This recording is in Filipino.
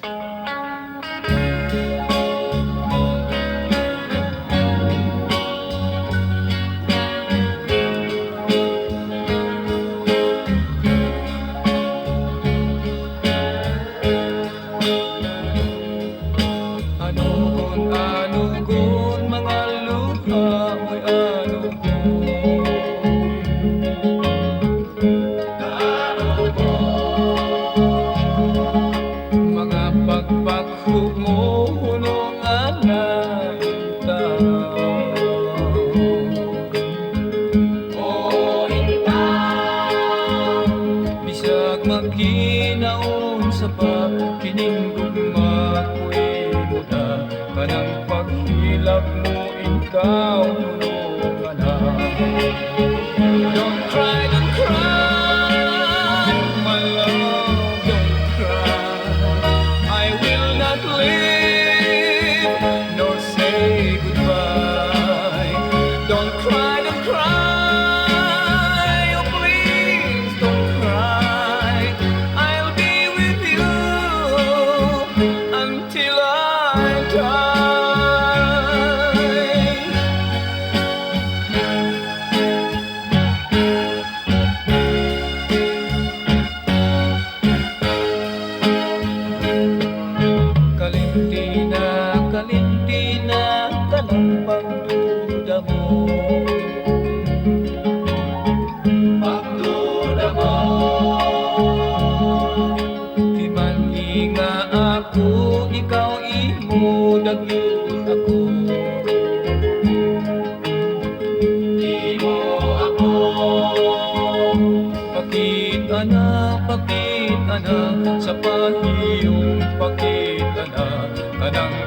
Anugon mga luha mo'y mga pagpaghug mo hunong alaing tao. O intaw, bisag magkinaon sa pagkining gugma ko'y muda kanang paghilap mo ikaw hulungan na. Don't cry, my love, don't cry. I will not leave nor say goodbye. Don't cry, oh please don't cry. I'll be with you until I die. Kalintina, kanang pagduda mo. Pagduda mo. Di man nga ako, ikaw imo dagyud ako. Imo ako. Pakita na sa pahiyong pakita na kanang